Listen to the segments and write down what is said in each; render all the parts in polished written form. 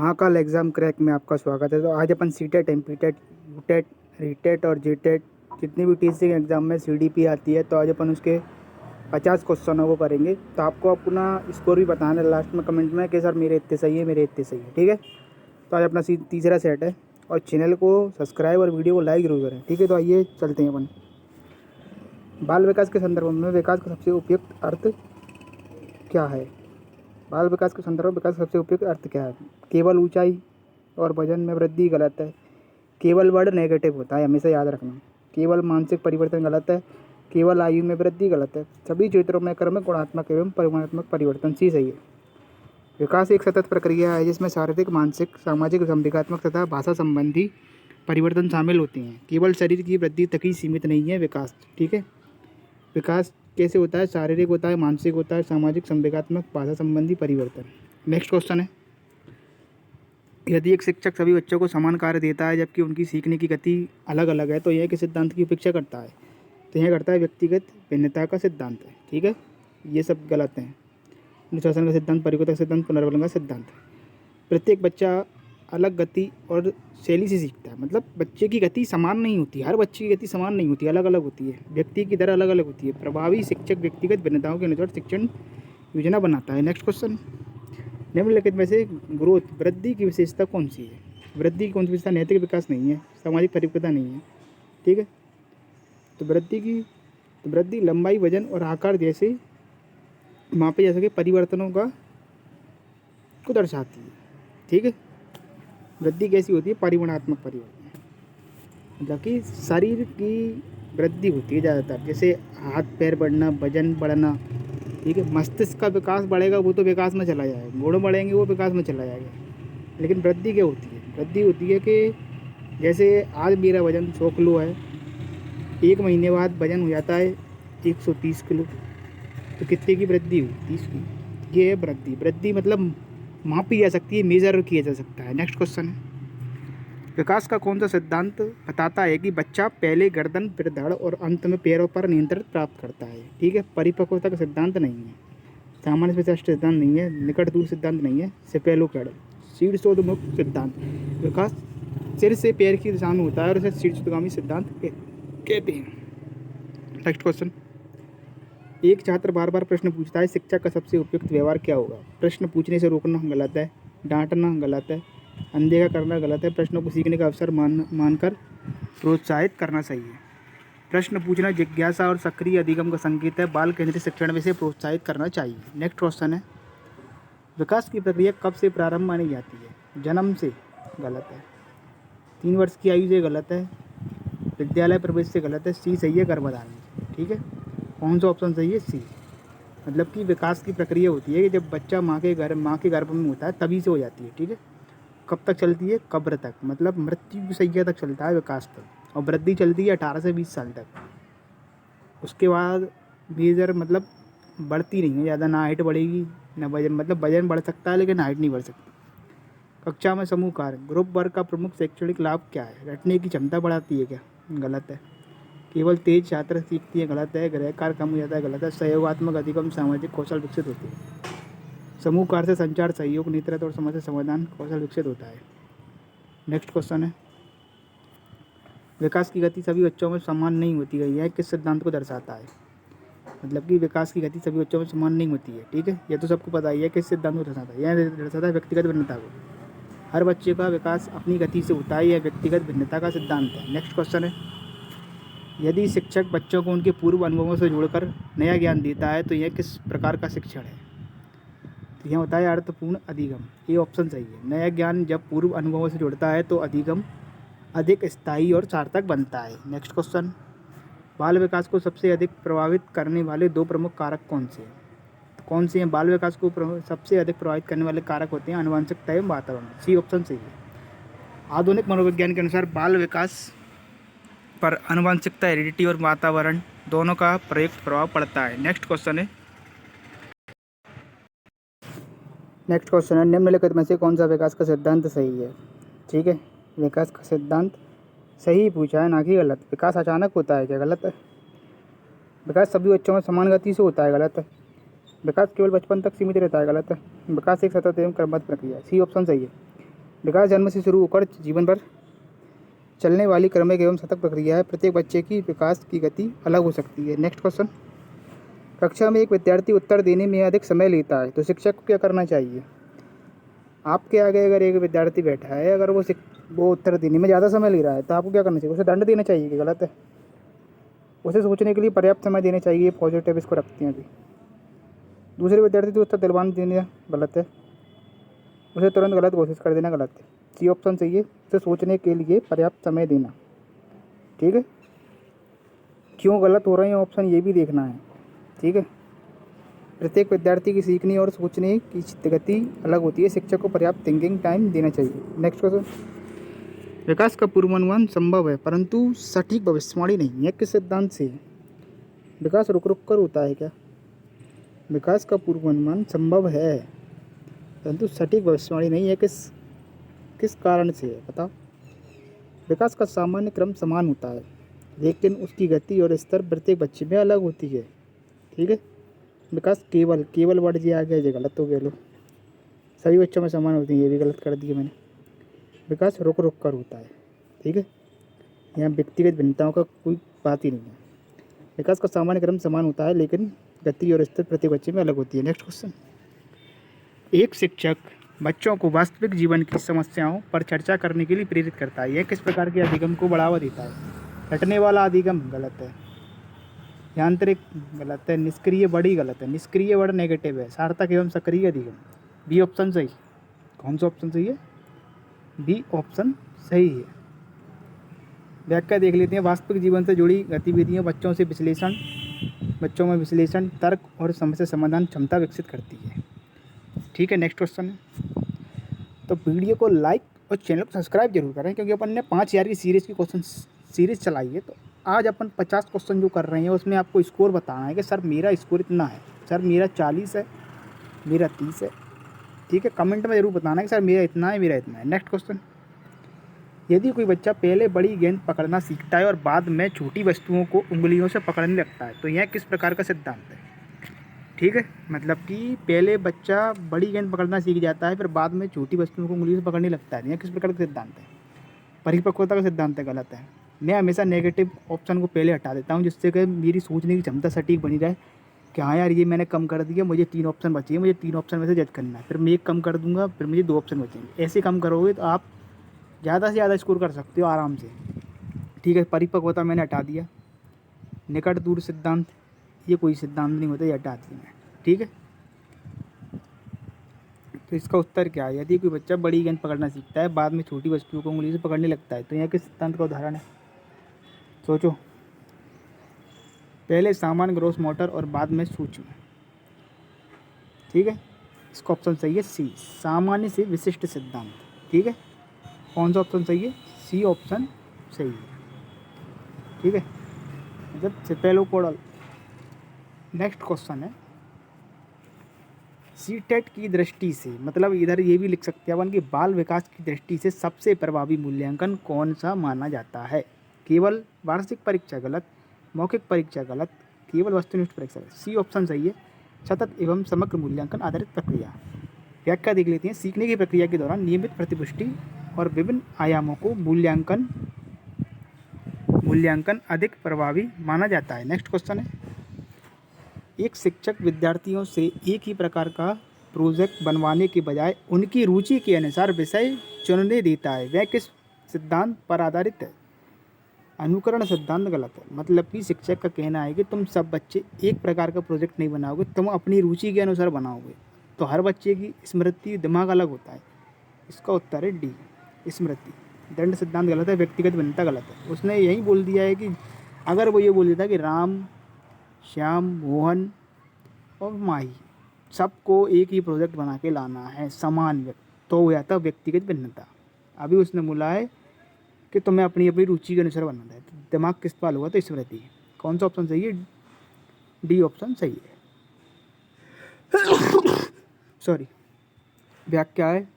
Mahakal exam crack में आपका स्वागत है। तो आज अपन सीटेट, एमपीटेट, यूटेट, रीटेट और जीटेट जितनी भी टीचिंग एग्ज़ाम में सीडीपी आती है, तो आज अपन उसके 50 क्वेश्चनों को करेंगे। तो आपको अपना स्कोर भी बताना है लास्ट में कमेंट में कि सर मेरे इतने सही है, मेरे इतने सही है। ठीक है, तो आज अपना तीसरा सेट है और चैनल को सब्सक्राइब और वीडियो को लाइक जरूर करें। ठीक है, तो आइए चलते हैं अपन। बाल विकास के संदर्भ में विकास का सबसे उपयुक्त अर्थ क्या है? बाल विकास के संदर्भ में विकास का सबसे उपयुक्त अर्थ क्या है? केवल ऊंचाई और वजन में वृद्धि गलत है। केवल वर्ड नेगेटिव होता है, हमेशा याद रखना। केवल मानसिक परिवर्तन गलत है। केवल आयु में वृद्धि गलत है। सभी क्षेत्रों में क्रमिक, गुणात्मक एवं परिमाणात्मक परिवर्तन ही सही है। विकास एक सतत प्रक्रिया है जिसमें शारीरिक, मानसिक, सामाजिक, संवेगात्मक तथा भाषा संबंधी परिवर्तन शामिल होते हैं। केवल शरीर की वृद्धि तक ही सीमित नहीं है विकास। ठीक है, विकास कैसे होता है? शारीरिक होता है, मानसिक होता है, सामाजिक, संवेगात्मक, भाषा संबंधी परिवर्तन। नेक्स्ट क्वेश्चन है, यदि एक शिक्षक सभी बच्चों को समान कार्य देता है जबकि उनकी सीखने की गति अलग अलग है, तो यह किस सिद्धांत की उपेक्षा करता है? तो यह करता है व्यक्तिगत भिन्नता का सिद्धांत है। ठीक है, ये सब गलत है। अनुशासन का सिद्धांत, परिवर्तन का सिद्धांत, पुनर्वलन का सिद्धांत। प्रत्येक बच्चा अलग गति और शैली से सीखता है। मतलब बच्चे की गति समान नहीं होती, हर बच्चे की गति समान नहीं होती, अलग अलग होती है। व्यक्ति की दर अलग अलग होती है। प्रभावी शिक्षक व्यक्तिगत भिन्नताओं के अनुसार शिक्षण योजना बनाता है। नेक्स्ट क्वेश्चन, निम्नलिखित में से ग्रोथ, वृद्धि की विशेषता कौन सी है? वृद्धि की कौन सी विशेषता? नैतिक विकास नहीं है, सामाजिक परिपक्वता नहीं है। ठीक है, तो वृद्धि लंबाई, वजन और आकार जैसे मापे जा सके परिवर्तनों को दर्शाती है। ठीक है, वृद्धि कैसी होती है? परिमाणात्मक परिवर्तन, मतलब कि शरीर की वृद्धि होती है ज़्यादातर, जैसे हाथ पैर बढ़ना, वजन बढ़ना। ठीक है, मस्तिष्क का विकास बढ़ेगा, वो तो विकास में चला जाएगा। गुण बढ़ेंगे, वो विकास में चला जाएगा। लेकिन वृद्धि क्या होती है? वृद्धि होती है कि जैसे आज मेरा वजन 100 किलो है, 1 महीने बाद वजन हो जाता है 130 किलो, तो कितने की वृद्धि हुई? 30 की। ये है वृद्धि। वृद्धि मतलब मापी जा सकती है, मेजर किया जा सकता है। नेक्स्ट क्वेश्चन है, विकास का कौन सा सिद्धांत बताता है कि बच्चा पहले गर्दन, फिर धड़ और अंत में पैरों पर नियंत्रण प्राप्त करता है? ठीक है, परिपक्वता का सिद्धांत नहीं है, सामान्य स्पष्ट सिद्धांत नहीं है, निकट दूर सिद्धांत नहीं है, सेपेलोकैड शीर्षोन्मुख सिद्धांत। विकास सिर से पैर की दिशा में होता है और इसे शीर्षगामी सिद्धांत कहते हैं। नेक्स्ट क्वेश्चन, एक छात्र बार बार प्रश्न पूछता है, शिक्षक का सबसे उपयुक्त व्यवहार क्या होगा? प्रश्न पूछने से रोकना गलत है, डांटना गलत है, अनदेखा करना गलत है, प्रश्नों को सीखने का अवसर मानकर प्रोत्साहित करना सही है। प्रश्न पूछना जिज्ञासा और सक्रिय अधिगम का संकेत है। बाल केंद्रित शिक्षण में से प्रोत्साहित करना चाहिए। नेक्स्ट क्वेश्चन है, विकास की प्रक्रिया कब से प्रारंभ मानी जाती है? जन्म से, गलत है। 3 वर्ष की आयु से, गलत है। विद्यालय प्रवेश से, गलत है। सी सही है, गर्भाधान से। ठीक है, कौन सा ऑप्शन सही है? सी। मतलब कि विकास की प्रक्रिया होती है कि जब बच्चा माँ के गर्भ में होता है तभी से हो जाती है। ठीक है, कब तक चलती है? कब्र तक, मतलब मृत्यु की शैया तक चलता है विकास तक। और वृद्धि चलती है 18 से 20 साल तक। उसके बाद मेजर मतलब बढ़ती नहीं है ज़्यादा, ना हाइट बढ़ेगी ना वजन, मतलब वजन बढ़ सकता है लेकिन हाइट नहीं बढ़ सकती। कक्षा में समूह कार्य, ग्रुप वर्क का प्रमुख शैक्षणिक लाभ क्या है? रटने की क्षमता बढ़ाती है क्या? गलत है। केवल तेज छात्र सीखती है, गलत है। गृह कार्य कम हो जाता है, गलत है। सहयोगात्मक अधिगम, सामाजिक कौशल विकसित होते हैं। समूह कार्य से संचार, सहयोग, नेतृत्व और समस्या समाधान कौशल विकसित होता है। नेक्स्ट क्वेश्चन है, विकास की गति सभी बच्चों में समान नहीं होती है, यह किस सिद्धांत को दर्शाता है? मतलब कि विकास की गति सभी बच्चों में समान नहीं होती है। ठीक है, यह तो सबको पता ही है, किस सिद्धांत को दर्शाता है? यह दर्शाता है व्यक्तिगत भिन्नता को। हर बच्चे का विकास अपनी गति से होता है, यह व्यक्तिगत भिन्नता का सिद्धांत है। नेक्स्ट क्वेश्चन है, यदि शिक्षक बच्चों को उनके पूर्व अनुभवों से जोड़कर नया ज्ञान देता है तो यह किस प्रकार का शिक्षण है? तो यह होता है अर्थपूर्ण अधिगम। ये ऑप्शन सही है। नया ज्ञान जब पूर्व अनुभवों से जुड़ता है तो अधिगम अधिक स्थायी और सार्थक बनता है। नेक्स्ट क्वेश्चन, बाल विकास को सबसे अधिक प्रभावित करने वाले 2 प्रमुख कारक कौन से हैं? तो कौन से हैं? बाल विकास को सबसे अधिक प्रभावित करने वाले कारक होते हैं आनुवंशिकता एवं वातावरण। सी ऑप्शन सही है। आधुनिक मनोविज्ञान के अनुसार बाल विकास पर आनुवंशिकता, हेरिडिटी और वातावरण दोनों का प्रयुक्त प्रभाव पड़ता है। नेक्स्ट क्वेश्चन है, निम्नलिखित में से कौन सा विकास का सिद्धांत सही है? ठीक है, विकास का सिद्धांत सही पूछा है, ना कि गलत। विकास अचानक होता है क्या? गलत है। विकास सभी बच्चों में समान गति से होता है, गलत है। विकास केवल बचपन तक सीमित रहता है, गलत है। विकास एक सतत एवं क्रमबद्ध प्रक्रिया है। सी ऑप्शन सही है। विकास जन्म से शुरू होकर जीवन भर चलने वाली क्रमिक एवं सतत प्रक्रिया है। प्रत्येक बच्चे की विकास की गति अलग हो सकती है। नेक्स्ट क्वेश्चन, कक्षा में एक विद्यार्थी उत्तर देने में अधिक समय लेता है तो शिक्षक को क्या करना चाहिए? आपके आगे अगर एक विद्यार्थी बैठा है, अगर वो उत्तर देने में ज़्यादा समय ले रहा है तो आपको क्या करना चाहिए? उसे दंड देना चाहिए कि गलत है? उसे सोचने के लिए पर्याप्त समय देना चाहिए। पॉजिटिव इसको रखते हैं अभी। दूसरे विद्यार्थी को उत्तर दिलवाने देना गलत है। उसे तुरंत गलत कोशिश कर देना गलत है। सी ऑप्शन चाहिए, उसे सोचने के लिए पर्याप्त समय देना। ठीक है, क्यों गलत हो रहे हैं ऑप्शन ये भी देखना है। ठीक है, प्रत्येक विद्यार्थी की सीखने और सोचने की गति अलग होती है। शिक्षक को पर्याप्त थिंकिंग टाइम देना चाहिए। नेक्स्ट क्वेश्चन, विकास का पूर्वानुमान संभव है परंतु सटीक भविष्यवाणी नहीं है, किस सिद्धांत से? विकास रुक रुक कर होता है क्या? विकास का पूर्वानुमान संभव है परंतु सटीक भविष्यवाणी नहीं है, किस कारण से है बताओ? विकास का सामान्य क्रम समान होता है लेकिन उसकी गति और स्तर प्रत्येक बच्चे में अलग होती है। ठीक है, विकास केवल वर्ड जी आ गया, ये गलत हो गया। लो, सभी बच्चों में समान होती है, ये भी गलत कर दिया मैंने। विकास रुक रुक कर होता है। ठीक है, यहाँ व्यक्तिगत भिन्नताओं का कोई बात ही नहीं है। विकास का सामान्य क्रम समान होता है लेकिन गति और स्तर प्रत्येक बच्चे में अलग होती है। नेक्स्ट क्वेश्चन, एक शिक्षक बच्चों को वास्तविक जीवन की समस्याओं पर चर्चा करने के लिए प्रेरित करता है। यह किस प्रकार के अधिगम को बढ़ावा देता है? रटने वाला अधिगम गलत है। यांत्रिक गलत है। निष्क्रिय बड़ी गलत है। निष्क्रिय बड़ नेगेटिव है। सार्थक एवं सक्रिय अधिगम, बी ऑप्शन सही। कौन सा ऑप्शन सही है? बी ऑप्शन सही है। व्याख्या देख लेते हैं। वास्तविक जीवन से जुड़ी गतिविधियां बच्चों में विश्लेषण, तर्क और समस्या समाधान क्षमता विकसित करती है। ठीक है, नेक्स्ट क्वेश्चन है। तो वीडियो को लाइक और चैनल को सब्सक्राइब जरूर करें क्योंकि अपन ने 5000 की सीरीज़ की क्वेश्चन सीरीज़ चलाई है। तो आज अपन 50 क्वेश्चन जो कर रहे हैं उसमें आपको स्कोर बताना है कि सर मेरा स्कोर इतना है, सर मेरा 40 है, मेरा 30 है। ठीक है, कमेंट में ज़रूर बताना है कि सर मेरा इतना है, मेरा इतना है। नेक्स्ट क्वेश्चन, यदि कोई बच्चा पहले बड़ी गेंद पकड़ना सीखता है और बाद में छोटी वस्तुओं को उंगलियों से पकड़ने लगता है तो यह किस प्रकार का सिद्धांत है? ठीक है, मतलब कि पहले बच्चा बड़ी गेंद पकड़ना सीख जाता है फिर बाद में छोटी वस्तुओं को उंगलियों से पकड़ने लगता है, यह किस प्रकार का सिद्धांत है? परिपक्वता का सिद्धांत है। गलत है। मैं हमेशा नेगेटिव ऑप्शन को पहले हटा देता हूँ जिससे कि मेरी सोचने की क्षमता सटीक बनी रहे कि हाँ यार ये मैंने कम कर दिया, मुझे 3 ऑप्शन बचे हैं, मुझे 3 ऑप्शन में से जज करना है। फिर मैं एक कम कर दूंगा, फिर मुझे 2 ऑप्शन बचेंगे। ऐसे कम करोगे तो आप ज़्यादा से ज़्यादा स्कोर कर सकते हो आराम से। ठीक है, परिपक्वता मैंने हटा दिया। निकट दूर सिद्धांत, ये कोई सिद्धांत नहीं होता, ये हटा दिया मैं। ठीक है, तो इसका उत्तर क्या है? यदि कोई बच्चा बड़ी गेंद पकड़ना सीखता है बाद में छोटी वस्तुओं को उंगली से पकड़ने लगता है तो यह किस सिद्धांत का उदाहरण है? सोचो। पहले सामान्य ग्रोस मोटर और बाद में सूक्ष्म। ठीक है, इसका ऑप्शन सही है सी, सामान्य से विशिष्ट सिद्धांत। ठीक है, कौन सा ऑप्शन सही है? सी ऑप्शन सही है। ठीक है, मतलब सेपेलोपोडल। नेक्स्ट क्वेश्चन है, सीटेट की दृष्टि से, मतलब इधर ये भी लिख सकते हैं अपन कि बाल विकास की दृष्टि से सबसे प्रभावी मूल्यांकन कौन सा माना जाता है? केवल वार्षिक परीक्षा गलत, मौखिक परीक्षा गलत, केवल वस्तुनिष्ठ परीक्षा गलत। सी ऑप्शन सही है, सतत एवं समग्र मूल्यांकन आधारित प्रक्रिया। व्याख्या देख लेते हैं। सीखने की प्रक्रिया के दौरान नियमित प्रतिपुष्टि और विभिन्न आयामों को मूल्यांकन अधिक प्रभावी माना जाता है। नेक्स्ट क्वेश्चन है, एक शिक्षक विद्यार्थियों से एक ही प्रकार का प्रोजेक्ट बनवाने के बजाय उनकी रुचि के अनुसार विषय चुनने देता है, वह किस सिद्धांत पर आधारित है? अनुकरण सिद्धांत गलत है। मतलब कि शिक्षक का कहना है कि तुम सब बच्चे एक प्रकार का प्रोजेक्ट नहीं बनाओगे, तुम अपनी रुचि के अनुसार बनाओगे। तो हर बच्चे की स्मृति दिमाग अलग होता है। इसका उत्तर है डी, स्मृति। दंड सिद्धांत गलत है। व्यक्तिगत भिन्नता गलत है। उसने यही बोल दिया है कि अगर वो ये बोल देता कि राम, श्याम, मोहन और माही सबको एक ही प्रोजेक्ट बना के लाना है समान, तो हो जाता व्यक्तिगत भिन्नता। अभी उसने बोला है कि तुम्हें अपनी अपनी रुचि के अनुसार बनाना है, तो दिमाग किस पर होगा? तो स्मृति। कौन सा ऑप्शन सही है? डी ऑप्शन सही है। सॉरी। व्याख्या है,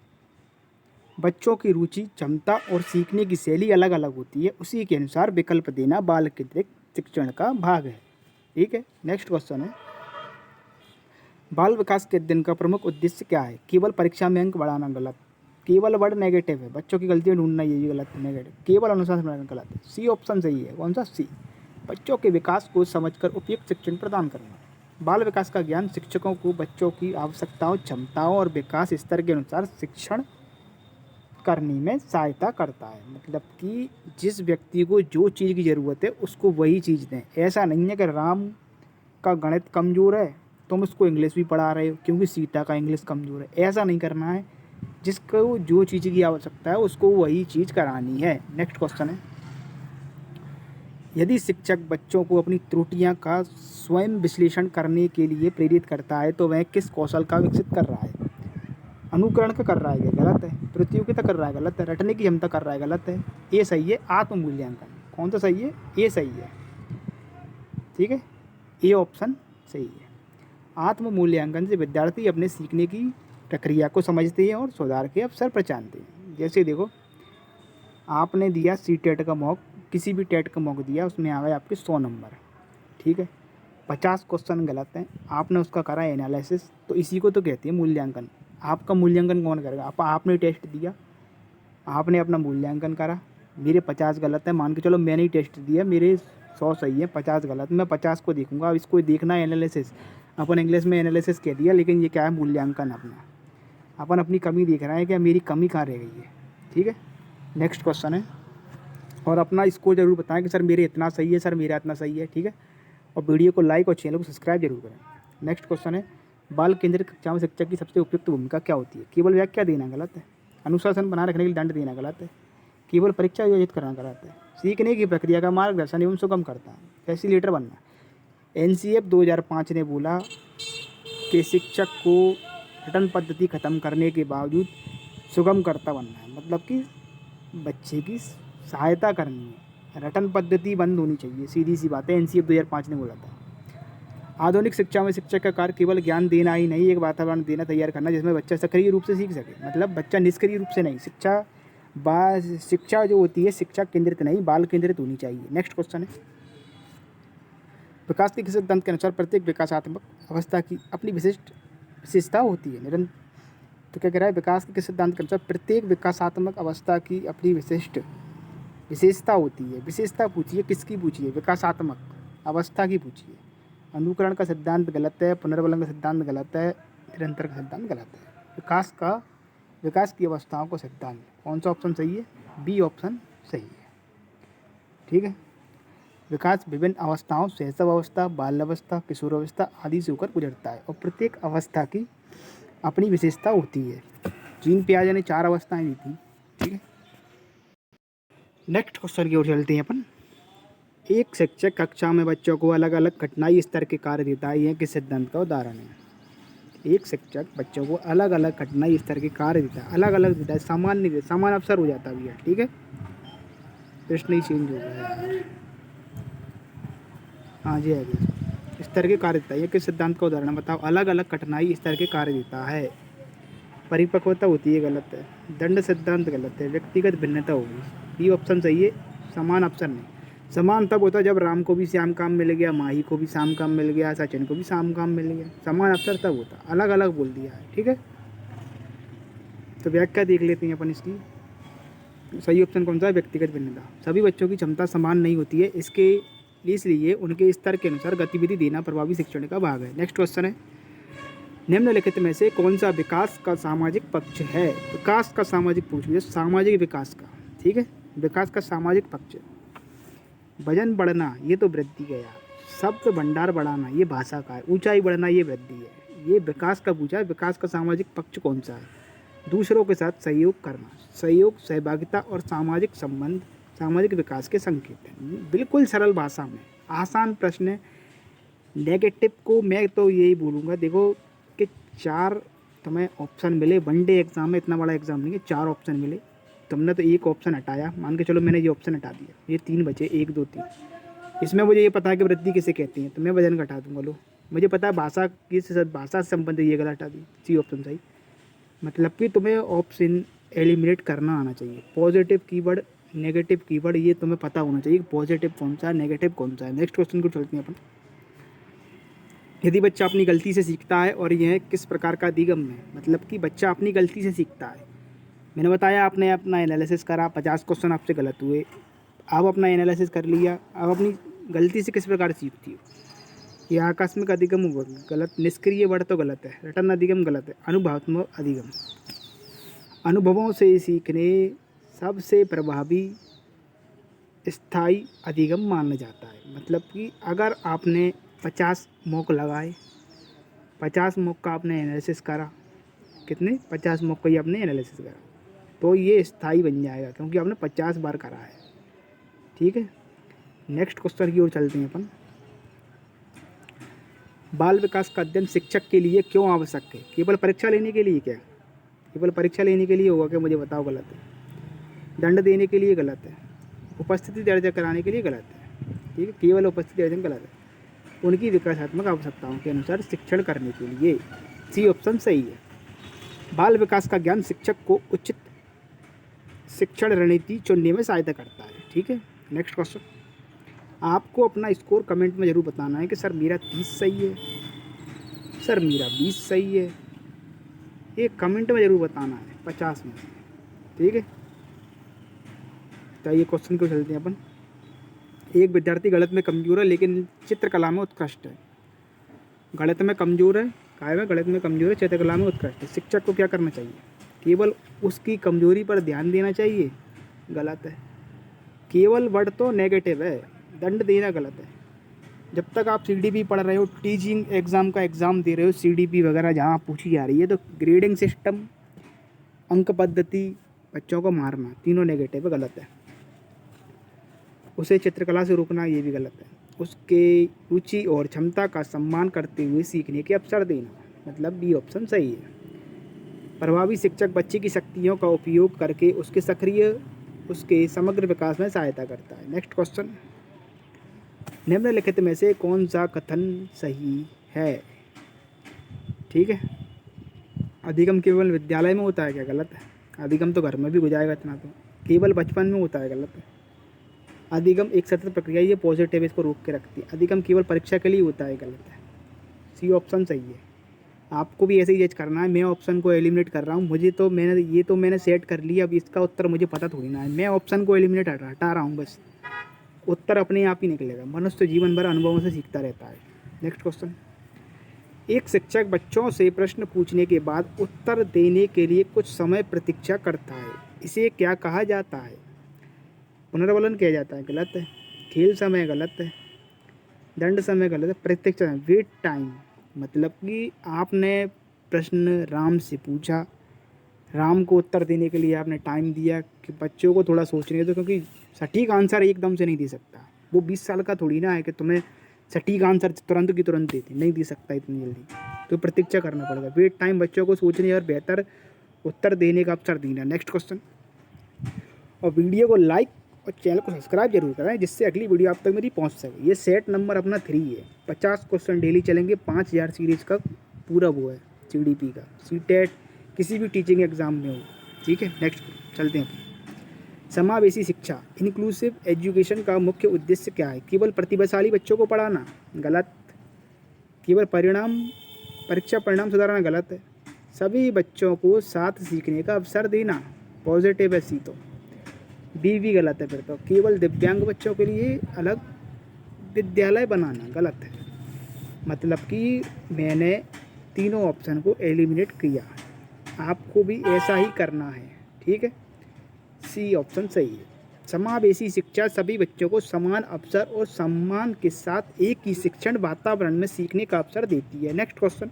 बच्चों की रुचि, क्षमता और सीखने की शैली अलग अलग होती है, उसी के अनुसार विकल्प देना बाल केंद्रित शिक्षण का भाग है। ठीक है, नेक्स्ट क्वेश्चन है, बाल विकास के अध्ययन का प्रमुख उद्देश्य क्या है? केवल परीक्षा में अंक बढ़ाना गलत, केवल वर्ड नेगेटिव है, बच्चों की गलतियाँ ढूंढना ये गलत है, नेगेटिव। केवल अनुशासन बनाना गलत है। सी ऑप्शन सही है। कौन सा? सी। बच्चों के विकास को समझकर उपयुक्त शिक्षण प्रदान करना। बाल विकास का ज्ञान शिक्षकों को बच्चों की आवश्यकताओं, क्षमताओं और विकास स्तर के अनुसार शिक्षण करने में सहायता करता है। मतलब कि जिस व्यक्ति को जो चीज़ की ज़रूरत है उसको वही चीज़ दें। ऐसा नहीं है कि राम का गणित कमज़ोर है तुम उसको इंग्लिश भी पढ़ा रहे हो क्योंकि सीता का इंग्लिश कमज़ोर है। ऐसा नहीं करना है। जिसको जो चीज़ की आवश्यकता है उसको वही चीज़ करानी है। नेक्स्ट क्वेश्चन है, यदि शिक्षक बच्चों को अपनी त्रुटियां का स्वयं विश्लेषण करने के लिए प्रेरित करता है तो वह किस कौशल का विकसित कर रहा है? अनुकरण का कर रहा है, क्या गलत है? प्रतियोगिता कर रहा है, गलत है? रटने की क्षमता कर रहा है, गलत है? ये सही है। आत्म मूल्यांकन। कौन सा सही है? ये सही है। ठीक है, ये ऑप्शन सही है। आत्म मूल्यांकन से विद्यार्थी अपने सीखने की प्रक्रिया को समझते हैं और सुधार के अवसर पहचानते हैं। जैसे देखो, आपने दिया सी टेट का मॉक, किसी भी टेट का मॉक दिया, उसमें आ गए आपके 100 नंबर। ठीक है, 50 क्वेश्चन गलत हैं, आपने उसका करा एनालिसिस, तो इसी को तो कहते हैं मूल्यांकन। आपका मूल्यांकन कौन करेगा? आपने टेस्ट दिया, आपने अपना मूल्यांकन करा, मेरे 50 गलत है, मान के चलो मैंने ही टेस्ट दिया, मेरे 100 सही है, 50 गलत, मैं 50 को देखूंगा। अब इसको देखना है एनालिसिस। अपन इंग्लिश में एनालिसिस कह दिया, लेकिन ये क्या है? मूल्यांकन। अपना अपन अपनी कमी देख रहे हैं कि मेरी कमी कहाँ रह गई है। ठीक है, नेक्स्ट क्वेश्चन है, और अपना इसको जरूर बताएं कि सर मेरे इतना सही है, सर मेरा इतना सही है। ठीक है, और वीडियो को लाइक और चैनल को सब्सक्राइब जरूर करें। नेक्स्ट क्वेश्चन है, बाल केंद्रित कक्षा में शिक्षक की सबसे उपयुक्त भूमिका क्या होती है? केवल व्याख्या देना, गलत है। अनुशासन बनाए रखने के लिए दंड देना, गलत है। केवल परीक्षा आयोजित करना, गलत है। सीखने की प्रक्रिया का मार्गदर्शन एवं सुगम करता है, फैसिलिटेटर बनना। NCF 2005 ने बोला कि शिक्षक को रटन पद्धति खत्म करने के बावजूद सुगम करता बनना है। मतलब कि बच्चे की सहायता करनी है, रटन पद्धति बंद होनी चाहिए, सीधी सी बात है। NCF 2005 ने बोला था। आधुनिक शिक्षा में शिक्षक का कार्य केवल ज्ञान देना ही नहीं, एक वातावरण देना, तैयार करना जिसमें बच्चा सक्रिय रूप से सीख सके। मतलब बच्चा निष्क्रिय रूप से नहीं। शिक्षा जो होती है, शिक्षा केंद्रित नहीं, बाल केंद्रित होनी चाहिए। नेक्स्ट क्वेश्चन है, विकास के किस सिद्धांत के अनुसार प्रत्येक विकासात्मक अवस्था की अपनी विशेषता होती है? निरंतर। तो क्या कह रहा है? विकास के किस सिद्धांत के अनुसार प्रत्येक विकासात्मक अवस्था की अपनी विशेषता होती है। विशेषता पूछिए, किसकी पूछिए? विकासात्मक अवस्था की पूछिए। अनुकरण का सिद्धांत गलत है, पुनर्बलन का सिद्धांत गलत है, निरंतर का सिद्धांत गलत है। विकास की अवस्थाओं का सिद्धांत, कौन सा ऑप्शन सही है? बी ऑप्शन सही है। ठीक है, विकास विभिन्न अवस्थाओं, शैशव अवस्था, बाल्यावस्था, किशोरावस्था आदि से होकर गुजरता है और प्रत्येक अवस्था की अपनी विशेषता होती है। जीन पियाजे ने 4 अवस्थाएं दी थी। ठीक है, नेक्स्ट क्वेश्चन की ओर चलते हैं अपन। एक शिक्षक कक्षा में बच्चों को अलग अलग कठिनाई स्तर के कार्य देता है, यह किस सिद्धांत का उदाहरण है? एक शिक्षक बच्चों को अलग अलग कठिनाई स्तर के कार्य देता है, अलग अलग देता है, सामान्य नहीं देता। समान अवसर हो जाता भी है। ठीक है, प्रश्न ही चेंज हो गया है। हाँ जी, है स्तर के कार्य देता है, यह किस सिद्धांत का उदाहरण है? बताओ। अलग अलग कठिनाई स्तर के कार्य देता है। परिपक्वता होती है, गलत है। दंड सिद्धांत गलत है। व्यक्तिगत भिन्नता होगी, बी ऑप्शन सही है। समान अवसर नहीं। समान तब होता जब राम को भी श्याम काम मिल गया, माही को भी श्याम काम मिल गया, सचिन को भी श्याम काम मिल गया। समान अवसर तब होता, अलग अलग बोल दिया है। ठीक है, तो व्याख्या देख लेते हैं अपन इसकी। सही ऑप्शन कौन सा है? व्यक्तिगत भिन्नता। सभी बच्चों की क्षमता समान नहीं होती है, इसलिए उनके स्तर के अनुसार गतिविधि देना प्रभावी शिक्षण का भाग है। नेक्स्ट क्वेश्चन है, निम्नलिखित में से कौन सा विकास का सामाजिक पक्ष है? विकास का सामाजिक पक्ष, सामाजिक विकास का। ठीक है, विकास का सामाजिक पक्ष। वजन बढ़ना, ये तो वृद्धि गया। शब्द भंडार बढ़ाना, ये भाषा का है। ऊंचाई बढ़ना, ये वृद्धि है। ये विकास का पूछा है। विकास का सामाजिक पक्ष कौन सा है? दूसरों के साथ सहयोग करना, सहयोग, सहभागिता और सामाजिक संबंध सामाजिक विकास के संकेत हैं। बिल्कुल सरल भाषा में, आसान प्रश्न है। नेगेटिव को मैं तो यही बोलूँगा, देखो कि 4 तुम्हें ऑप्शन मिले। वनडे एग्जाम में इतना बड़ा एग्जाम नहीं है, 4 ऑप्शन मिले, तुमने तो एक ऑप्शन हटाया। मान के चलो मैंने ये ऑप्शन हटा दिया, ये 3 बचे, 1 2 3। इसमें मुझे ये पता है कि वृद्धि किसे कहती है, तो मैं वजन घटा दूंगा। लो, मुझे पता है भाषा से संबंधित, ये गलत हटा दी, सी ऑप्शन सही। मतलब कि तुम्हें ऑप्शन एलिमिनेट करना आना चाहिए। पॉजिटिव कीवर्ड, नेगेटिव कीवर्ड, ये तुम्हें पता होना चाहिए कि पॉजिटिव कौन सा है, नेगेटिव कौन सा है। नेक्स्ट क्वेश्चन को चलते हैं अपन। यदि बच्चा अपनी गलती से सीखता है और यह किस प्रकार का अधिगम है? मतलब कि बच्चा अपनी गलती से सीखता है, मैंने बताया आपने अपना एनालिसिस करा, 50 क्वेश्चन आपसे गलत हुए, आप अपना एनालिसिस कर लिया, अब अपनी गलती से किस प्रकार सीखती हो। ये आकस्मिक अधिगम हुआ गलत, निष्क्रिय वर्ड तो गलत है, रटन अधिगम गलत है, अनुभवात्मक अधिगम। अनुभवों से सीखने सबसे प्रभावी स्थायी अधिगम माना जाता है। मतलब कि अगर आपने 50 मॉक लगाए, 50 मॉक का आपने एनालिसिस करा, कितने 50 मॉक का ही आपने एनालिसिस करा, तो ये स्थायी बन जाएगा क्योंकि आपने 50 बार करा है। ठीक है, नेक्स्ट क्वेश्चन की ओर चलते हैं अपन। बाल विकास का अध्ययन शिक्षक के लिए क्यों आवश्यक है? केवल परीक्षा लेने के लिए क्या? केवल परीक्षा लेने के लिए होगा क्या? मुझे बताओ, गलत है। दंड देने के लिए गलत है, उपस्थिति दर्ज कराने के लिए गलत है। ठीक है, केवल उपस्थिति दर्ज गलत है, उनकी विकासात्मक आवश्यकताओं के अनुसार शिक्षण करने के लिए। सी ऑप्शन सही है। बाल विकास का ज्ञान शिक्षक को उचित शिक्षण रणनीति चुनने में सहायता करता है। ठीक है, नेक्स्ट क्वेश्चन। आपको अपना स्कोर कमेंट में ज़रूर बताना है कि सर मेरा 30 सही है, सर मेरा 20 सही है, ये कमेंट में ज़रूर बताना है 50 में से। ठीक है, तो ये क्वेश्चन को चलते हैं अपन। एक विद्यार्थी गणित में कमज़ोर है लेकिन चित्रकला में उत्कृष्ट है। गणित में कमज़ोर है, काय में गणित में कमज़ोर है, चित्रकला में उत्कृष्ट है। शिक्षक को क्या करना चाहिए? केवल उसकी कमजोरी पर ध्यान देना चाहिए, गलत है। केवल वर्ड तो नेगेटिव है, दंड देना गलत है। जब तक आप सीडीपी पढ़ रहे हो, टीचिंग एग्ज़ाम का एग्ज़ाम दे रहे हो, सीडीपी वगैरह जहाँ पूछी जा रही है, तो ग्रेडिंग सिस्टम, अंक पद्धति, बच्चों को मारना, तीनों नेगेटिव है, गलत है। उसे चित्रकला से रोकना, ये भी गलत है। उसके रुचि और क्षमता का सम्मान करते हुए सीखने के अवसर देना, मतलब बी ऑप्शन सही है। प्रभावी शिक्षक बच्चे की शक्तियों का उपयोग करके उसके समग्र विकास में सहायता करता है। Next question. निम्नलिखित में से कौन सा कथन सही है? ठीक है, अधिगम केवल विद्यालय में होता है क्या? गलत है। अधिगम तो घर में भी हो जाएगा इतना तो। केवल बचपन में होता है, गलत है। अधिगम एक सतत प्रक्रिया, ये पॉजिटिव, इसको रोक के रखती है। अधिगम केवल परीक्षा के लिए होता है, गलत है। सी ऑप्शन सही है। आपको भी ऐसे ही जज करना है। मैं ऑप्शन को एलिमिनेट कर रहा हूँ, मुझे तो मैंने सेट कर लिया, अब इसका उत्तर मुझे पता थोड़ी ना है। मैं ऑप्शन को एलिमिनेट हटा रहा हूँ, बस उत्तर अपने आप ही निकलेगा। मनुष्य जीवन भर अनुभवों से सीखता रहता है। Next question. एक शिक्षक बच्चों से प्रश्न पूछने के बाद उत्तर देने के लिए कुछ समय प्रतीक्षा करता है, इसे क्या कहा जाता है? पुनर्वलन किया जाता है, गलत है। खेल समय, गलत है। दंड समय, गलत है। प्रतीक्षा समय, वेट टाइम, मतलब कि आपने प्रश्न राम से पूछा, राम को उत्तर देने के लिए आपने टाइम दिया कि बच्चों को थोड़ा सोचने दो, क्योंकि सटीक आंसर एकदम से नहीं दे सकता। वो 20 साल का थोड़ी ना है कि तुम्हें सटीक आंसर तुरंत की तुरंत देते, नहीं दे सकता इतनी जल्दी, तो प्रतीक्षा करना पड़ेगा। वेट टाइम, बच्चों को सोचने और बेहतर उत्तर देने का अवसर देना। Next question. और वीडियो को लाइक और चैनल को सब्सक्राइब जरूर कराएं, जिससे अगली वीडियो आप तक मेरी पहुंच सके। ये सेट नंबर अपना 3 है, 50 क्वेश्चन डेली चलेंगे, 5000 सीरीज का पूरा वो है सीडीपी का, सीटेट किसी भी टीचिंग एग्जाम में हो। ठीक है, नेक्स्ट चलते हैं। समावेशी शिक्षा, इंक्लूसिव एजुकेशन का मुख्य उद्देश्य क्या है? केवल प्रतिभाशाली बच्चों को पढ़ाना, गलत। केवल परीक्षा परिणाम सुधारना, गलत है। सभी बच्चों को साथ सीखने का अवसर देना, पॉजिटिव है सी तो। बी भी गलत है फिर तो। केवल दिव्यांग बच्चों के लिए अलग विद्यालय बनाना, गलत है। मतलब कि मैंने तीनों ऑप्शन को एलिमिनेट किया, आपको भी ऐसा ही करना है। ठीक है, सी ऑप्शन सही है। समावेशी शिक्षा सभी बच्चों को समान अवसर और सम्मान के साथ एक ही शिक्षण वातावरण में सीखने का अवसर देती है। Next question.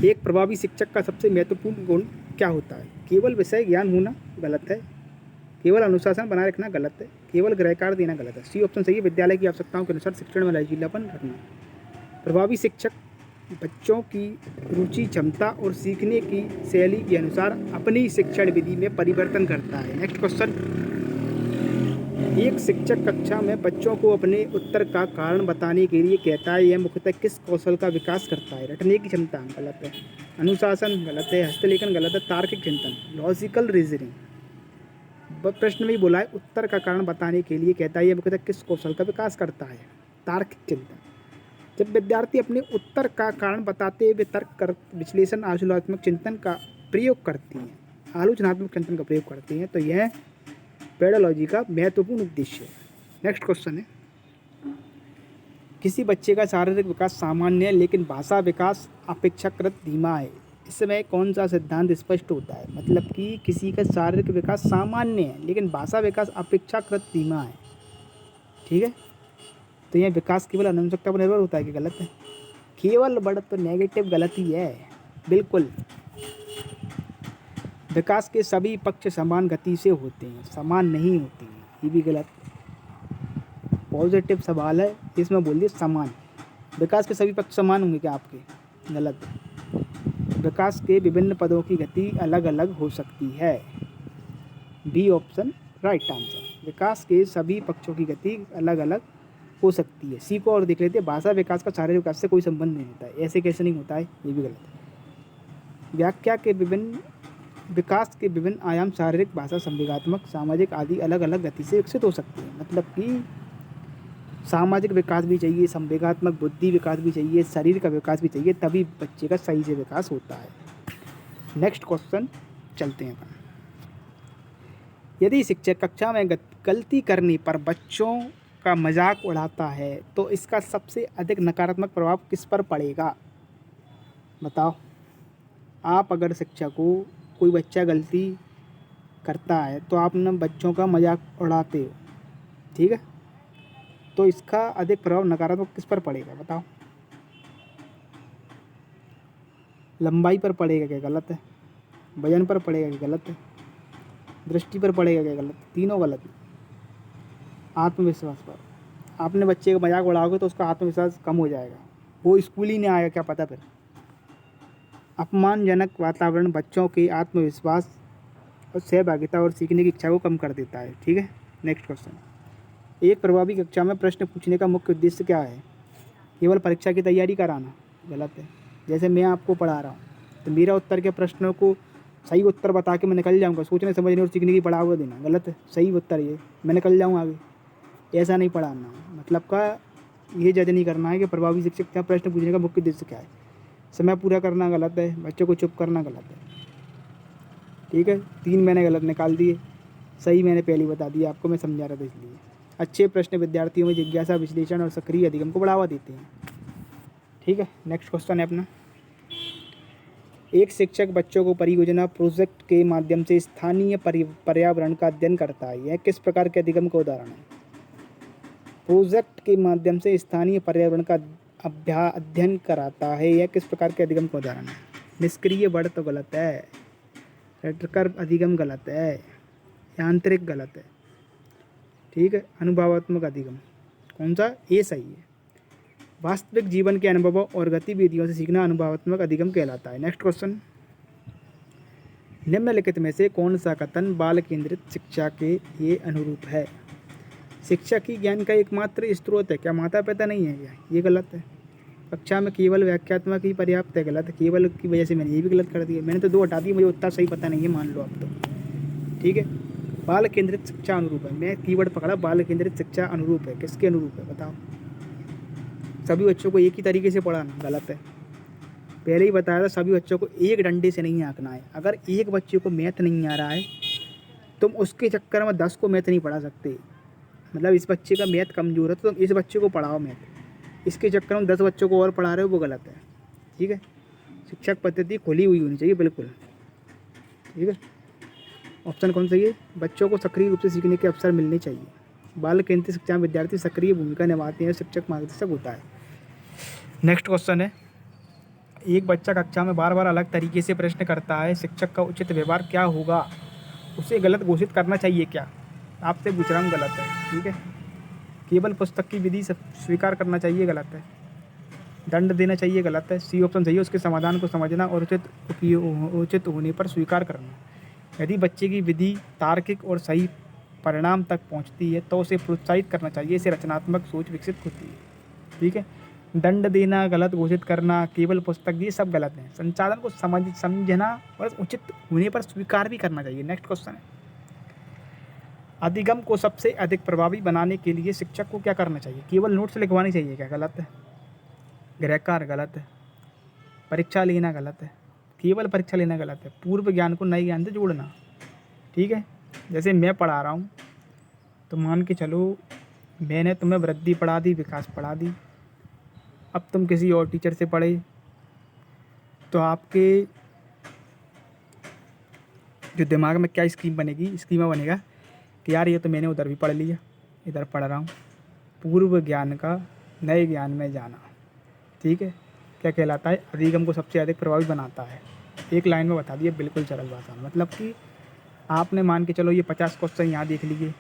एक प्रभावी शिक्षक का सबसे महत्वपूर्ण गुण क्या होता है? केवल विषय ज्ञान होना, गलत है। केवल अनुशासन बनाए रखना, गलत है। केवल गृहकार्य देना, गलत है। सी ऑप्शन सही है। विद्यालय की आवश्यकताओं के अनुसार शिक्षण में लचीलापन रखना। प्रभावी शिक्षक बच्चों की रुचि, क्षमता और सीखने की शैली के अनुसार अपनी शिक्षण विधि में परिवर्तन करता है। Next question. एक शिक्षक कक्षा में बच्चों को अपने उत्तर का कारण बताने के लिए कहता है, यह मुख्यतः किस कौशल का विकास करता है? रटने की क्षमता, गलत है। अनुशासन, गलत है। हस्तलेखन, गलत है। तार्किक चिंतन, लॉजिकल रीजनिंग। प्रश्न में ही बोला है उत्तर का कारण बताने के लिए कहता है, यह मुख्यतः किस कौशल का विकास करता है? तार्किक चिंतन। जब विद्यार्थी अपने उत्तर का कारण बताते हुए तर्क, विश्लेषण, आलोचनात्मक चिंतन का प्रयोग करती हैं, आलोचनात्मक चिंतन का प्रयोग करती हैं। तो यह पेडालॉजी का महत्वपूर्ण उद्देश्य है। नेक्स्ट क्वेश्चन है, किसी बच्चे का शारीरिक विकास सामान्य है लेकिन भाषा विकास अपेक्षाकृत धीमा है, इसमें कौन सा सिद्धांत स्पष्ट होता है? मतलब कि किसी का शारीरिक विकास सामान्य है लेकिन भाषा विकास अपेक्षाकृत धीमा है, ठीक है। तो यह विकास केवल अनुवंशिकता पर निर्भर होता है कि गलत है? केवल बड़ा तो नेगेटिव गलती है, बिल्कुल। विकास के सभी पक्ष समान गति से होते हैं, समान नहीं होते हैं, ये भी गलत। पॉजिटिव सवाल है, इसमें बोल दिए समान। विकास के सभी पक्ष समान होंगे क्या आपके? गलत। विकास के विभिन्न पदों की गति अलग अलग हो सकती है, बी ऑप्शन राइट आंसर। विकास के सभी पक्षों की गति अलग अलग हो सकती है। सी को और देख लेते हैं, भाषा विकास का शारीरिक विकास से कोई संबंध नहीं होता है, ऐसे कैसे नहीं होता है? ये भी गलत है। व्याख्या के विभिन्न विकास के विभिन्न आयाम शारीरिक, भाषा, संवेगात्मक, सामाजिक आदि अलग अलग गति से विकसित हो सकती है। मतलब कि सामाजिक विकास भी चाहिए, संवेगात्मक बुद्धि विकास भी चाहिए, शरीर का विकास भी चाहिए, तभी बच्चे का सही से विकास होता है। नेक्स्ट क्वेश्चन चलते हैं अपन। यदि शिक्षक कक्षा में गलती करने पर बच्चों का मजाक उड़ाता है तो इसका सबसे अधिक नकारात्मक प्रभाव किस पर पड़ेगा? बताओ। आप अगर शिक्षक को, कोई बच्चा गलती करता है तो आप ना बच्चों का मजाक उड़ाते हो, ठीक है, तो इसका अधिक प्रभाव नकारात्मक किस पर पड़ेगा? बताओ। लंबाई पर पड़ेगा क्या? गलत है। वजन पर पड़ेगा क्या? गलत है। दृष्टि पर पड़ेगा क्या? गलत। तीनों गलत है। आत्मविश्वास पर। आपने बच्चे का मजाक उड़ाओगे तो उसका आत्मविश्वास कम हो जाएगा, वो स्कूल ही नहीं आएगा, क्या पता फिर। अपमानजनक वातावरण बच्चों के आत्मविश्वास और सहभागिता और सीखने की इच्छा को कम कर देता है, ठीक है। नेक्स्ट क्वेश्चन, एक प्रभावी कक्षा में प्रश्न पूछने का मुख्य उद्देश्य क्या है? केवल परीक्षा की तैयारी कराना? गलत है। जैसे मैं आपको पढ़ा रहा हूँ तो मेरा उत्तर के प्रश्नों को सही उत्तर बता के मैं निकल जाऊँगा, सोचने समझने और सीखने की बढ़ावा देना? गलत है। सही उत्तर ये, मैं निकल जाऊँ आगे, ऐसा नहीं पढ़ाना। मतलब का ये जज नहीं करना है कि प्रभावी शिक्षक का प्रश्न पूछने का मुख्य उद्देश्य क्या है। समय पूरा करना गलत है, बच्चों को चुप करना गलत है, ठीक है। 3 मैंने गलत निकाल दिए, सही मैंने पहले बता दिया आपको, मैं समझा रहा था इसलिए। अच्छे प्रश्न विद्यार्थियों में जिज्ञासा, विश्लेषण और सक्रिय अधिगम को बढ़ावा देते हैं, ठीक है। नेक्स्ट क्वेश्चन है अपना, एक शिक्षक बच्चों को परियोजना प्रोजेक्ट के माध्यम से स्थानीय पर्यावरण का अध्ययन करता है, यह किस प्रकार के अधिगम का उदाहरण है? प्रोजेक्ट के माध्यम से स्थानीय पर्यावरण का अध्ययन कराता है, यह किस प्रकार के अधिगम का उदाहरण है? निष्क्रिय बढ़ तो गलत है, रटकर अधिगम गलत है, यांत्रिक गलत है, ठीक है। अनुभवात्मक अधिगम कौन सा? ये सही है। वास्तविक जीवन के अनुभवों और गतिविधियों से सीखना अनुभवात्मक अधिगम कहलाता है। नेक्स्ट क्वेश्चन, निम्नलिखित में से कौन सा कथन बाल केंद्रित शिक्षा के ये अनुरूप है? शिक्षा की ज्ञान का एकमात्र स्रोत है क्या? माता पिता नहीं है क्या? ये गलत है। कक्षा में केवल व्याख्यात्मक ही पर्याप्त है, गलत है। केवल की वजह से मैंने ये भी गलत कर दिया, मैंने तो 2 हटा दिए, मुझे उतना सही पता नहीं है, मान लो आप तो, ठीक है। बाल केंद्रित शिक्षा अनुरूप है, मैं कीवर्ड पकड़ा, बाल केंद्रित शिक्षा अनुरूप है, किसके अनुरूप है? बताओ। सभी बच्चों को एक ही तरीके से पढ़ाना गलत है। पहले ही बताया था, सभी बच्चों को एक डंडे से नहीं आंकना है। अगर एक बच्चे को मैथ नहीं आ रहा है तुम उसके चक्कर में 10 को मैथ नहीं पढ़ा सकते। मतलब इस बच्चे का मैथ कमज़ोर है तो तुम इस बच्चे को पढ़ाओ मैथ, इसके चक्कर में 10 बच्चों को और पढ़ा रहे हो, वो गलत है, ठीक है। शिक्षक पद्धति खुली हुई होनी चाहिए, बिल्कुल, ठीक है। ऑप्शन कौन सही है? बच्चों को सक्रिय रूप से सीखने के अवसर मिलने चाहिए। बाल केंद्रित शिक्षा में विद्यार्थी सक्रिय भूमिका निभाते हैं, शिक्षक मार्गदर्शक होता है। नेक्स्ट क्वेश्चन है, एक बच्चा कक्षा में बार बार अलग तरीके से प्रश्न करता है, शिक्षक का उचित व्यवहार क्या होगा? उसे गलत घोषित करना चाहिए क्या? आपसे पूछ रहा हूँ, गलत है, ठीक है। केवल पुस्तक की विधि स्वीकार करना चाहिए, गलत है। दंड देना चाहिए, गलत है। सी ऑप्शन सही है, उसके समाधान को समझना और उचित होने पर स्वीकार करना। यदि बच्चे की विधि तार्किक और सही परिणाम तक पहुंचती है तो उसे प्रोत्साहित करना चाहिए, इससे रचनात्मक सोच विकसित होती है, ठीक है। दंड देना, गलत घोषित करना, केवल पुस्तक, ये सब गलत है। संचालन को समझना और उचित होने पर स्वीकार भी करना चाहिए। नेक्स्ट क्वेश्चन है, अधिगम को सबसे अधिक प्रभावी बनाने के लिए शिक्षक को क्या करना चाहिए? केवल नोट्स लिखवानी चाहिए क्या? गलत है। गृह कार्य, गलत है। परीक्षा लेना, गलत है। केवल परीक्षा लेना गलत है। पूर्व ज्ञान को नए ज्ञान से जोड़ना, ठीक है। जैसे मैं पढ़ा रहा हूँ तो मान के चलो मैंने तुम्हें वृद्धि पढ़ा दी, विकास पढ़ा दी। अब तुम किसी और टीचर से पढ़े तो आपके जो दिमाग में क्या स्कीमा बनेगा कि यार ये तो मैंने उधर भी पढ़ लिया, इधर पढ़ रहा हूँ। पूर्व ज्ञान का नए ज्ञान में जाना, ठीक है, क्या कहलाता है? अधिगम को सबसे अधिक प्रभावी बनाता है। एक लाइन में बता दिया, बिल्कुल सरल भाषा में। मतलब कि आपने मान के चलो ये 50 क्वेश्चन यहाँ देख लिए,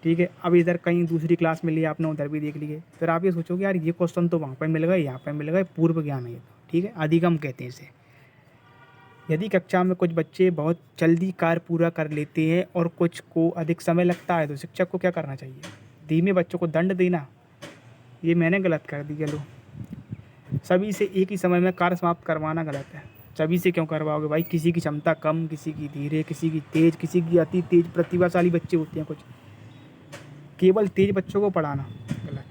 ठीक है। अब इधर कहीं दूसरी क्लास में लिए आपने, उधर भी देख लिए। फिर आप ये सोचोगे यार ये क्वेश्चन तो वहाँ पर मिल गए, यहाँ पर मिल गए, पूर्व ज्ञान है ये, ठीक है, अधिगम कहते हैं इसे। यदि कक्षा में कुछ बच्चे बहुत जल्दी कार्य पूरा कर लेते हैं और कुछ को अधिक समय लगता है तो शिक्षक को क्या करना चाहिए? धीमे बच्चों को दंड देना। ये मैंने गलत कर दी, चलो। सभी से एक ही समय में कार्य समाप्त करवाना गलत है। सभी से क्यों करवाओगे भाई? किसी की क्षमता कम, किसी की धीरे, किसी की तेज, किसी की अति तेज प्रतिभाशाली बच्चे होते हैं कुछ। केवल तेज बच्चों को पढ़ाना गलत।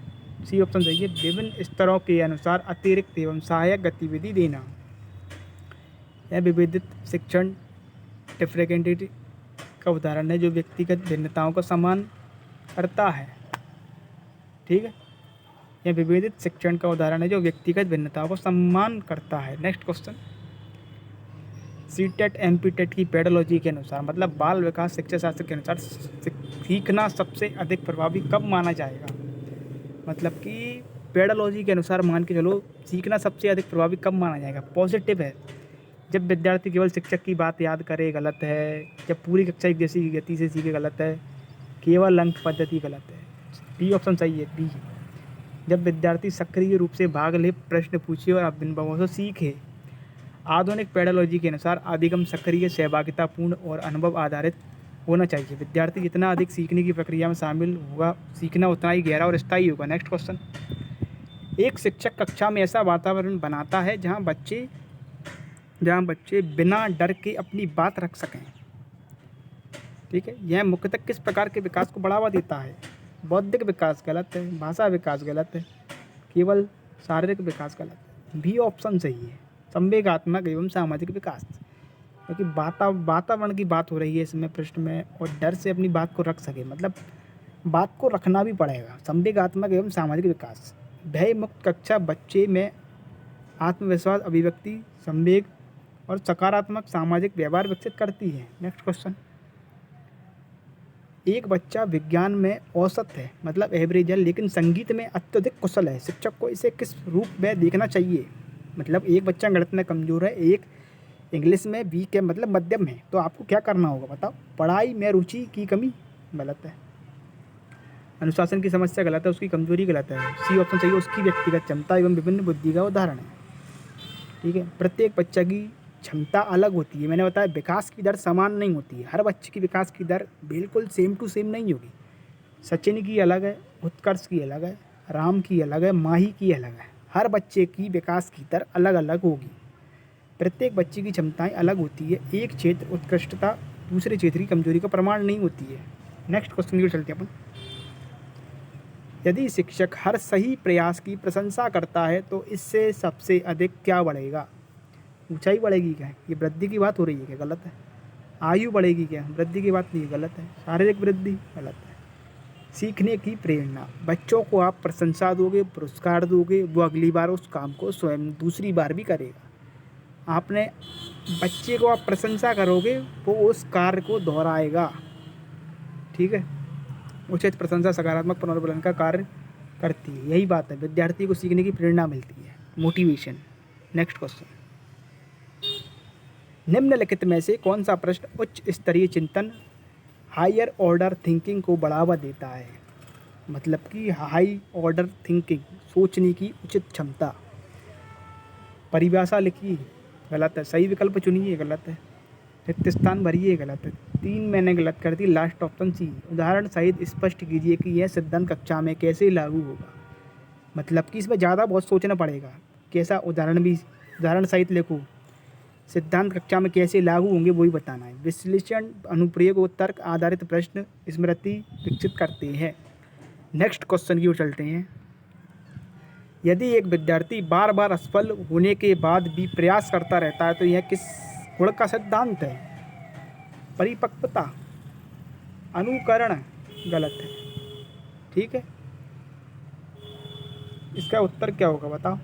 सी ऑप्शन सही है। विभिन्न स्तरों के अनुसार अतिरिक्त एवं सहायक गतिविधि देना। यह विविधित शिक्षण डिफरेंटिटी का उदाहरण है जो व्यक्तिगत भिन्नताओं का सम्मान करता है, ठीक है। यह विविधित शिक्षण का उदाहरण है जो व्यक्तिगत भिन्नताओं को सम्मान करता है। नेक्स्ट क्वेश्चन, सीटेट एमपीटेट की पेडोलॉजी के अनुसार, मतलब बाल विकास शिक्षा शास्त्र के अनुसार, सीखना सबसे अधिक प्रभावी कब माना जाएगा? मतलब कि पेडोलॉजी के अनुसार मान के चलो सीखना सबसे अधिक प्रभावी कब माना जाएगा? पॉजिटिव है, जब विद्यार्थी केवल शिक्षक की बात याद करे, गलत है। जब पूरी कक्षा एक जैसी गति से सीखे, गलत है। केवल अंक पद्धति, गलत है। बी ऑप्शन सही है, बी। जब विद्यार्थी सक्रिय रूप से भाग ले, प्रश्न पूछे और अभिनवों से सीखे। आधुनिक पेडोलॉजी के अनुसार अधिगम सक्रिय, सहभागितापूर्ण और अनुभव आधारित होना चाहिए। विद्यार्थी जितना अधिक सीखने की प्रक्रिया में शामिल होगा, सीखना उतना ही गहरा और स्थायी होगा। नेक्स्ट क्वेश्चन, एक शिक्षक कक्षा में ऐसा वातावरण बनाता है जहाँ बच्चे बिना डर के अपनी बात रख सकें, ठीक है। यह मुख्यतः किस प्रकार के विकास को बढ़ावा देता है? बौद्धिक विकास, गलत है। भाषा विकास, गलत है। केवल शारीरिक विकास, गलत है। भी ऑप्शन सही है, संवेगात्मक एवं सामाजिक विकास। क्योंकि वातावरण की बात हो रही है इसमें प्रश्न में, और डर से अपनी बात को रख सके, मतलब बात को रखना भी पड़ेगा। संवेगात्मक एवं सामाजिक विकास। भय मुक्त कक्षा बच्चे में आत्मविश्वास, अभिव्यक्ति, संवेग और सकारात्मक सामाजिक व्यवहार विकसित करती है। नेक्स्ट क्वेश्चन, एक बच्चा विज्ञान में औसत है, मतलब एवरेज है, लेकिन संगीत में अत्यधिक कुशल है। शिक्षक को इसे किस रूप में देखना चाहिए? मतलब एक बच्चा गणित में कमज़ोर है, एक इंग्लिश में वीक है, मतलब मध्यम है, तो आपको क्या करना होगा बताओ? पढ़ाई में रुचि की कमी, गलत है। अनुशासन की समस्या, गलत है। उसकी कमजोरी, गलत है। सी ऑप्शन सही है, उसकी व्यक्तिगत क्षमता एवं विभिन्न बुद्धि का उदाहरण है, ठीक है। प्रत्येक बच्चा की क्षमता अलग होती है। मैंने बताया विकास की दर समान नहीं होती है। हर बच्चे की विकास की दर बिल्कुल सेम टू सेम नहीं होगी। सचिन की अलग है, उत्कर्ष की अलग है, राम की अलग है, माही की अलग है। हर बच्चे की विकास की दर अलग अलग होगी। प्रत्येक बच्चे की क्षमताएं अलग होती है। एक क्षेत्र उत्कृष्टता दूसरे क्षेत्र की कमजोरी का प्रमाण नहीं होती है। नेक्स्ट क्वेश्चन की ओर चलते हैं अपन। यदि शिक्षक हर सही प्रयास की प्रशंसा करता है तो इससे सबसे अधिक क्या बढ़ेगा? ऊंचाई बढ़ेगी क्या? ये वृद्धि की बात हो रही है क्या? गलत है। आयु बढ़ेगी क्या? वृद्धि की बात नहीं है, गलत है। शारीरिक वृद्धि, गलत है। सीखने की प्रेरणा, बच्चों को आप प्रशंसा दोगे, पुरस्कार दोगे, वो अगली बार उस काम को स्वयं दूसरी बार भी करेगा। आपने बच्चे को आप प्रशंसा करोगे, वो उस कार्य को दोहराएगा, ठीक है। उचित प्रशंसा सकारात्मक पुनर्बलन का कार्य करती है। यही बात है, विद्यार्थी को सीखने की प्रेरणा मिलती है, मोटिवेशन। नेक्स्ट क्वेश्चन, निम्नलिखित में से कौन सा प्रश्न उच्च स्तरीय चिंतन, हायर ऑर्डर थिंकिंग को बढ़ावा देता है? मतलब कि हाई ऑर्डर थिंकिंग, सोचने की उचित क्षमता। परिभाषा लिखिए, गलत है। सही विकल्प चुनिए, गलत है। रिक्त स्थान भरिए, गलत है। 3 मैंने गलत कर दी। Last option C. उदाहरण सहित स्पष्ट कीजिए कि यह सिद्धांत कक्षा में कैसे लागू होगा। मतलब कि इसमें ज़्यादा बहुत सोचना पड़ेगा। कैसा उदाहरण सहित लिखो। सिद्धांत कक्षा में कैसे लागू होंगे वही बताना है। विश्लेषण, अनुप्रयोग और तर्क आधारित प्रश्न स्मृति विकसित करते हैं। नेक्स्ट क्वेश्चन की ओर चलते हैं। यदि एक विद्यार्थी बार बार असफल होने के बाद भी प्रयास करता रहता है तो यह किस गुण का सिद्धांत है? परिपक्वता, अनुकरण, गलत है। ठीक है, इसका उत्तर क्या होगा बताओ?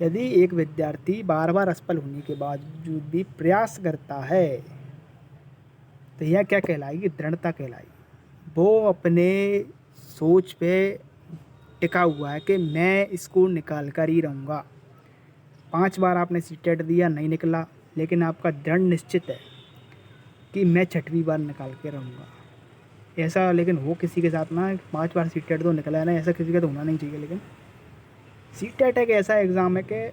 यदि एक विद्यार्थी बार बार असफल होने के बावजूद भी प्रयास करता है तो यह क्या कहलाएगी? दृढ़ता कहलाएगी। वो अपने सोच पे टिका हुआ है कि मैं इसको निकाल कर ही रहूँगा। 5 बार आपने सीटेट दिया, नहीं निकला, लेकिन आपका दृढ़ निश्चित है कि मैं 6वीं बार निकाल के रहूँगा। ऐसा लेकिन हो किसी के साथ ना, 5 बार सीटेट तो निकला है ना, ऐसा किसी का तो होना नहीं चाहिए। लेकिन सीटेट एक ऐसा एग्ज़ाम है कि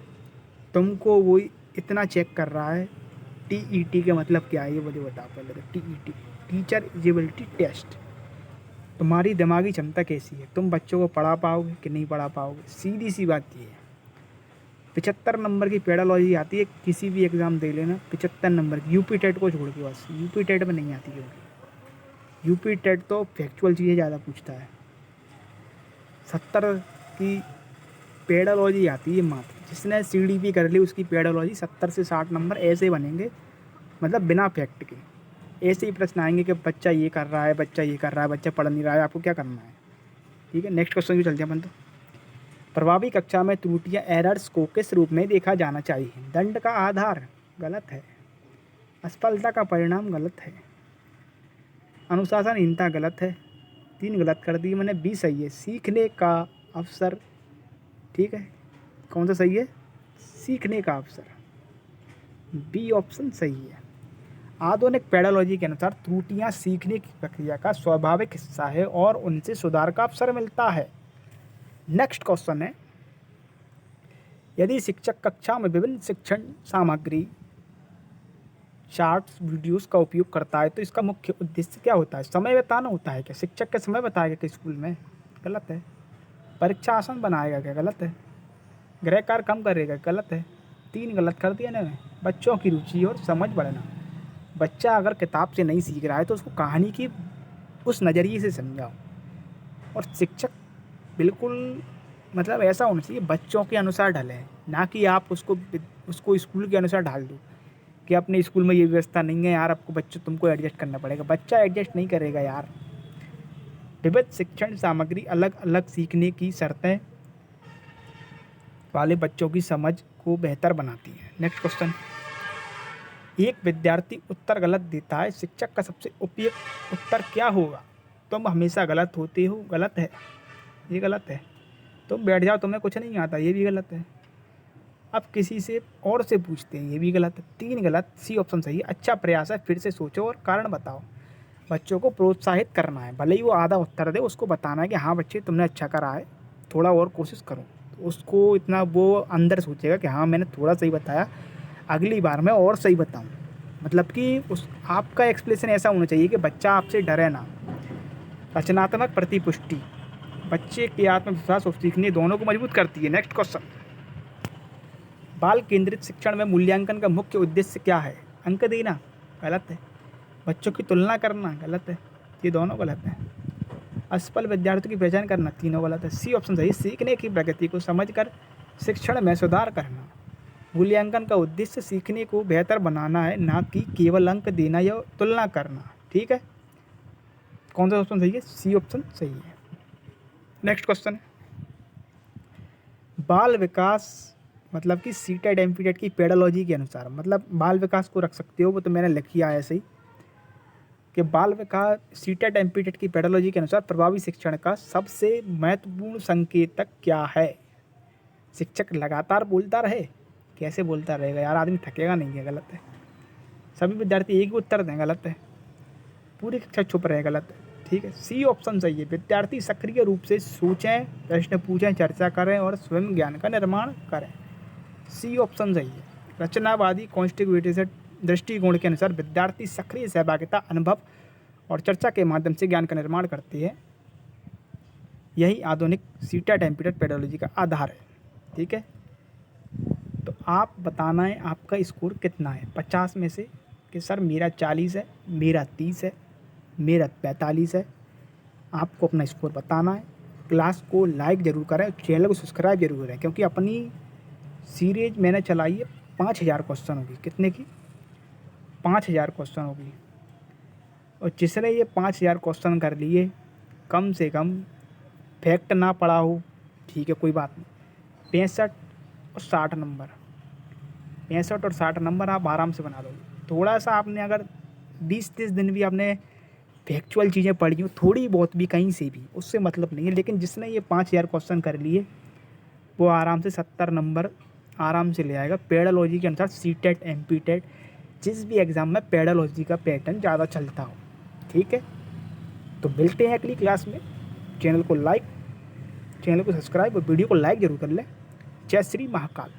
तुमको वो इतना चेक कर रहा है। टीईटी का मतलब क्या है ये मुझे बताओ पहले तो। टीईटी, टीचर एलिजिबिलिटी टेस्ट, तुम्हारी दिमागी क्षमता कैसी है, तुम बच्चों को पढ़ा पाओगे कि नहीं पढ़ा पाओगे। सीधी सी बात ये है। 75 नंबर की पेडालॉजी आती है, किसी भी एग्ज़ाम दे लेना 75 नंबर की, यूपी टेट को छोड़ के। बस यूपी टेट में नहीं आती, क्योंकि यूपी टेट तो फैक्चुअल चीज़ें ज़्यादा पूछता है। 70 की पेडालॉजी आती है मात्र। जिसने सीडीपी कर ली उसकी पेडालॉजी 70 से 60 नंबर ऐसे बनेंगे, मतलब बिना फैक्ट के। ऐसे ही प्रश्न आएंगे कि बच्चा ये कर रहा है, बच्चा ये कर रहा है, बच्चा पढ़ नहीं रहा है, आपको क्या करना है? ठीक है, नेक्स्ट क्वेश्चन भी चलते हैं अपन तो। प्रभावी कक्षा में त्रुटियां, एरर्स को किस रूप में देखा जाना चाहिए? दंड का आधार, गलत है। असफलता का परिणाम, गलत है। अनुशासनहीनता, गलत है। 3 गलत कर दिए मैंने, 20 सही है। सीखने का अवसर, ठीक है, कौन सा सही है? सीखने का अवसर, बी ऑप्शन सही है। आधुनिक पेडालॉजी के अनुसार त्रुटियां सीखने की प्रक्रिया का स्वाभाविक हिस्सा है और उनसे सुधार का अवसर मिलता है। नेक्स्ट क्वेश्चन है, यदि शिक्षक कक्षा में विभिन्न शिक्षण सामग्री, चार्ट्स, वीडियोस का उपयोग करता है तो इसका मुख्य उद्देश्य क्या होता है? समय बताना होता है क्या? शिक्षक का समय बताएगा क्या स्कूल में? गलत है। परीक्षा आसान बनाएगा क्या? गलत है। गृह कार्य कम करेगा? गलत है। 3 गलत कर दिया ना। बच्चों की रुचि और समझ बढ़ना, बच्चा अगर किताब से नहीं सीख रहा है तो उसको कहानी की उस नज़रिए से समझाओ। और शिक्षक बिल्कुल मतलब ऐसा होना चाहिए बच्चों के अनुसार ढले, ना कि आप उसको स्कूल के अनुसार ढाल दो कि अपने स्कूल में ये व्यवस्था नहीं है यार, आपको बच्चों तुमको एडजस्ट करना पड़ेगा। बच्चा एडजस्ट नहीं करेगा यार। विविध शिक्षण सामग्री अलग अलग सीखने की शर्तें वाले बच्चों की समझ को बेहतर बनाती है। नेक्स्ट क्वेश्चन, एक विद्यार्थी उत्तर गलत देता है, शिक्षक का सबसे उपयुक्त उत्तर क्या होगा? तुम हमेशा गलत होते हो, गलत है, ये गलत है। तुम बैठ जाओ, तुम्हें कुछ नहीं आता, ये भी गलत है। अब किसी से और से पूछते हैं, ये भी गलत है। 3 गलत, सी ऑप्शन सही है। अच्छा प्रयास है, फिर से सोचो और कारण बताओ। बच्चों को प्रोत्साहित करना है, भले ही वो आधा उत्तर दे, उसको बताना है कि हाँ बच्चे तुमने अच्छा करा है, थोड़ा और कोशिश करो। तो उसको इतना वो अंदर सोचेगा कि हाँ मैंने थोड़ा सही बताया, अगली बार मैं और सही बताऊँ। मतलब कि उस आपका एक्सप्लेनेशन ऐसा होना चाहिए कि बच्चा आपसे डरे ना। रचनात्मक प्रतिपुष्टि बच्चे के आत्मविश्वास और सीखने दोनों को मजबूत करती है। नेक्स्ट क्वेश्चन, बाल केंद्रित शिक्षण में मूल्यांकन का मुख्य उद्देश्य क्या है? अंक देना, गलत है। बच्चों की तुलना करना, गलत है। ये दोनों गलत हैं। असफल विद्यार्थियों की पहचान करना, तीनों गलत है। सी ऑप्शन सही, सीखने की प्रगति को समझकर शिक्षण में सुधार करना। मूल्यांकन का उद्देश्य सीखने को बेहतर बनाना है, ना कि केवल अंक देना या तुलना करना। ठीक है, कौन सा ऑप्शन सही है? सी ऑप्शन सही है। नेक्स्ट क्वेश्चन, बाल विकास मतलब कि सीटेट एमपीटेट की पेडालॉजी के अनुसार, मतलब बाल विकास को रख सकते हो, वो तो मैंने लिख किया है ऐसे ही कि बाल विकास सीटेट एमपीटेट की पेडालॉजी के अनुसार प्रभावी शिक्षण का सबसे महत्वपूर्ण संकेतक क्या है? शिक्षक लगातार बोलता रहे, कैसे बोलता रहेगा यार, आदमी थकेगा नहीं है, गलत है। सभी विद्यार्थी एक ही उत्तर दें, गलत है। पूरी कक्षा चुप रहे, गलत है। ठीक है, सी ऑप्शन सही है। विद्यार्थी सक्रिय रूप से सोचें, प्रश्न पूछें, चर्चा करें और स्वयं ज्ञान का निर्माण करें, सी ऑप्शन सही है। रचनावादी कॉन्स्टिट्यूटिव दृष्टिकोण के अनुसार विद्यार्थी सक्रिय सहभागिता, अनुभव और चर्चा के माध्यम से ज्ञान का निर्माण करते हैं। यही आधुनिक सीटेट एमपीटेट पेडालॉजी का आधार है। ठीक है, तो आप बताना है आपका स्कोर कितना है 50 में से, कि सर मेरा 40 है, मेरा 30 है, मेरा 45 है। आपको अपना स्कोर बताना है क्लास को लाइक ज़रूर करें, चैनल को सब्सक्राइब ज़रूर करें, क्योंकि अपनी सीरीज मैंने चलाई है 5000 क्वेश्चन होगी। कितने की? 5000 क्वेश्चन होगी। और जिसने ये 5000 क्वेश्चन कर लिए, कम से कम फैक्ट ना पढ़ा हो, ठीक है कोई बात नहीं, 65 और 60 नंबर, 65 और 60 नंबर आप आराम से बना दोगे। थोड़ा सा आपने अगर 20-30 दिन भी आपने फैक्चुअल चीज़ें पढ़ी हो, थोड़ी बहुत भी कहीं से भी, उससे मतलब नहीं है। लेकिन जिसने ये 5000 क्वेश्चन कर लिए, वो आराम से 70 नंबर आराम से ले आएगा। पेडोलॉजी के अनुसार सीटेट, एमपीटेट, जिस भी एग्ज़ाम में पेडोलॉजी का पैटर्न ज़्यादा चलता हो, ठीक है। तो मिलते हैं अगली क्लास में। चैनल को सब्सक्राइब और वीडियो को लाइक ज़रूर कर लें। जय श्री महाकाल।